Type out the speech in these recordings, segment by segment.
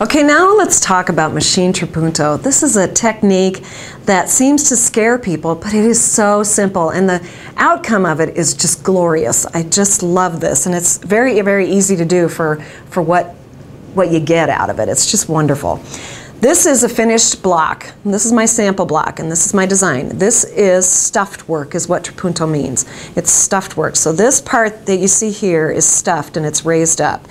Okay, now let's talk about machine trapunto. This is a technique that seems to scare people, but it is so simple, and the outcome of it is just glorious. I just love this, and it's very, very easy to do for what you get out of it. It's just wonderful. This is a finished block. This is my sample block, and this is my design. This is stuffed work, is what trapunto means. It's stuffed work. So this part that you see here is stuffed, and it's raised up.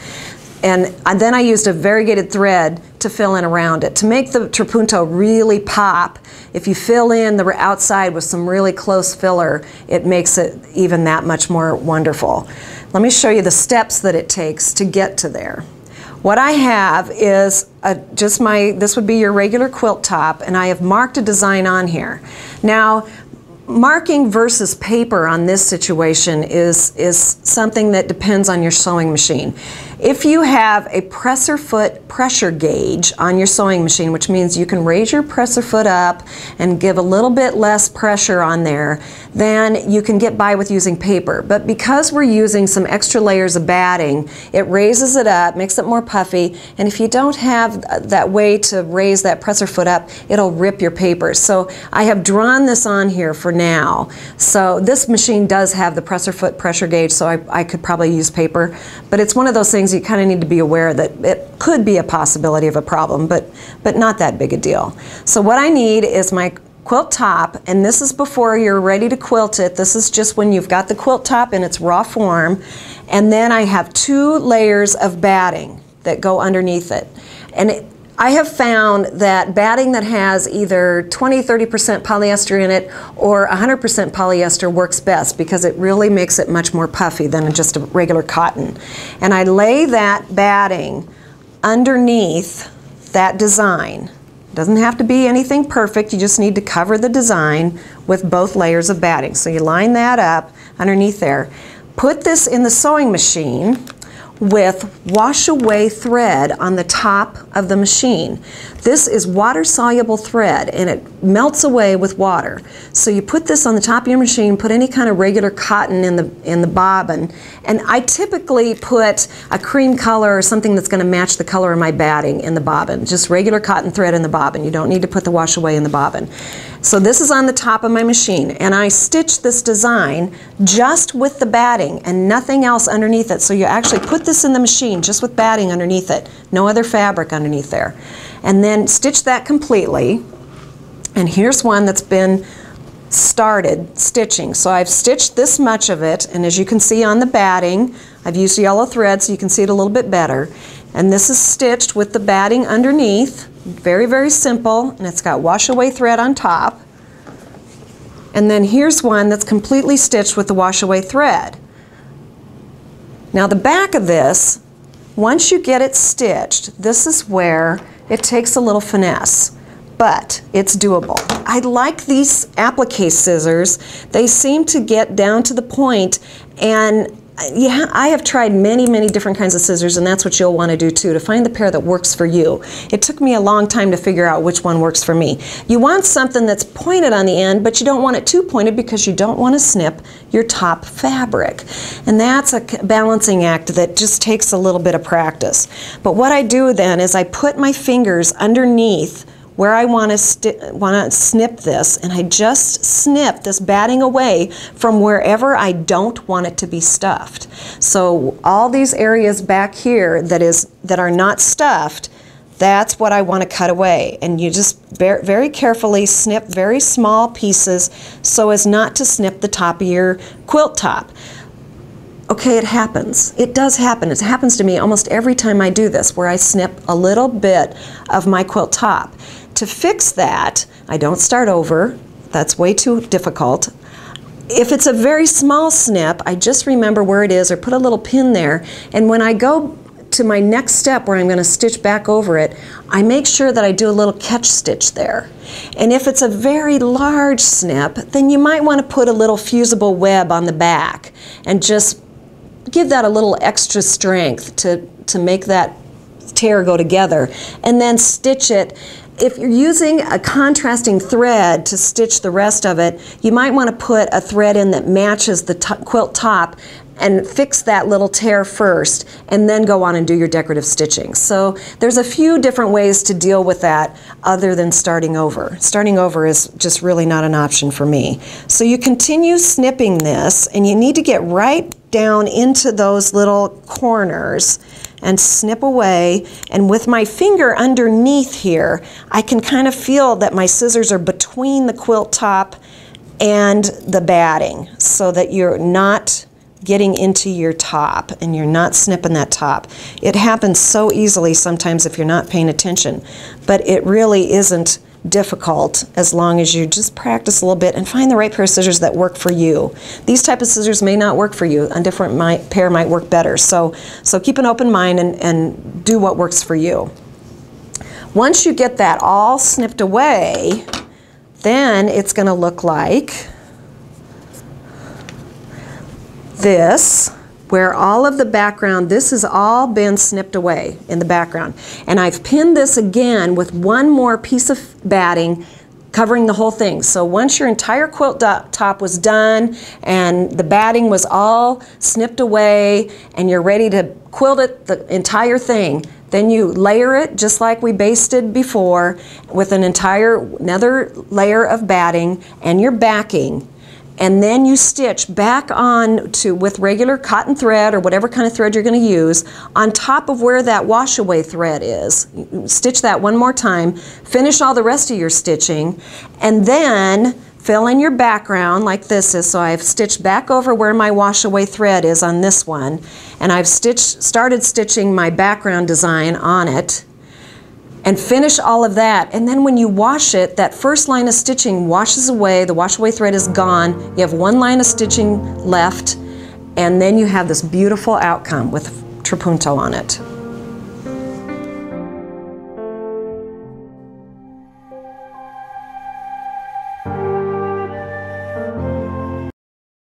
And then I used a variegated thread to fill in around it. To make the trapunto really pop, if you fill in the outside with some really close filler, it makes it even that much more wonderful. Let me show you the steps that it takes to get to there. What I have is this would be your regular quilt top, and I have marked a design on here. Now, marking versus paper on this situation is something that depends on your sewing machine. If you have a presser foot pressure gauge on your sewing machine, which means you can raise your presser foot up and give a little bit less pressure on there, then you can get by with using paper. But because we're using some extra layers of batting, it raises it up, makes it more puffy, and if you don't have that way to raise that presser foot up, it'll rip your paper. So I have drawn this on here for now. So this machine does have the presser foot pressure gauge, so I could probably use paper, but it's one of those things you kind of need to be aware that it could be a possibility of a problem, but not that big a deal. So what I need is my quilt top, and this is before you're ready to quilt it. This is just when you've got the quilt top in its raw form, and then I have 2 layers of batting that go underneath it. And I have found that batting that has either 20–30% polyester in it or 100% polyester works best because it really makes it much more puffy than just a regular cotton. And I lay that batting underneath that design. It doesn't have to be anything perfect, you just need to cover the design with both layers of batting. So you line that up underneath there. Put this in the sewing machine with wash away thread on the top of the machine. This is water soluble thread, and it melts away with water. So you put this on the top of your machine, put any kind of regular cotton in the bobbin, and I typically put a cream color or something that's going to match the color of my batting in the bobbin. Just regular cotton thread in the bobbin. You don't need to put the wash away in the bobbin. So this is on the top of my machine, and I stitched this design just with the batting and nothing else underneath it. So you actually put this in the machine just with batting underneath it, no other fabric underneath there. And then stitch that completely. And here's one that's been started stitching. So I've stitched this much of it, and as you can see on the batting, I've used yellow thread so you can see it a little bit better. And this is stitched with the batting underneath. Very, very simple, and it's got wash away thread on top. And then here's one that's completely stitched with the wash away thread. Now the back of this, once you get it stitched, this is where it takes a little finesse, but it's doable. I like these applique scissors. They seem to get down to the point, and yeah, I have tried many, many different kinds of scissors, and that's what you'll want to do too, to find the pair that works for you. It took me a long time to figure out which one works for me. You want something that's pointed on the end, but you don't want it too pointed because you don't want to snip your top fabric. And that's a balancing act that just takes a little bit of practice. But what I do then is I put my fingers underneath where I want to snip this, and I just snip this batting away from wherever I don't want it to be stuffed. So all these areas back here that are not stuffed, that's what I want to cut away. And you just very carefully snip very small pieces so as not to snip the top of your quilt top. Okay, it happens. It does happen. It happens to me almost every time I do this, where I snip a little bit of my quilt top. To fix that, I don't start over. That's way too difficult. If it's a very small snip, I just remember where it is or put a little pin there, and when I go to my next step where I'm going to stitch back over it, I make sure that I do a little catch stitch there. And if it's a very large snip, then you might want to put a little fusible web on the back and just give that a little extra strength to make that tear go together, and then stitch it If you're using a contrasting thread to stitch the rest of it, you might want to put a thread in that matches the quilt top and fix that little tear first, and then go on and do your decorative stitching. So there's a few different ways to deal with that other than starting over. Starting over is just really not an option for me. So you continue snipping this, and you need to get right down into those little corners and snip away. And with my finger underneath here, I can kind of feel that my scissors are between the quilt top and the batting, so that you're not getting into your top and you're not snipping that top. It happens so easily sometimes if you're not paying attention, but it really isn't difficult as long as you just practice a little bit and find the right pair of scissors that work for you. These type of scissors may not work for you. A different pair might work better. So keep an open mind and do what works for you. Once you get that all snipped away, then it's going to look like this, where all of the background, this has all been snipped away in the background. And I've pinned this again with one more piece of batting covering the whole thing. So once your entire quilt top was done and the batting was all snipped away and you're ready to quilt it, the entire thing, then you layer it just like we basted before with another layer of batting and your backing. And then you stitch back on with regular cotton thread or whatever kind of thread you're going to use on top of where that wash away thread is. Stitch that one more time, finish all the rest of your stitching, and then fill in your background like this is. So I've stitched back over where my wash away thread is on this one, and I've started stitching my background design on it. And finish all of that, and then when you wash it, that first line of stitching washes away, the wash away thread is gone, you have one line of stitching left, and then you have this beautiful outcome with Trapunto on it.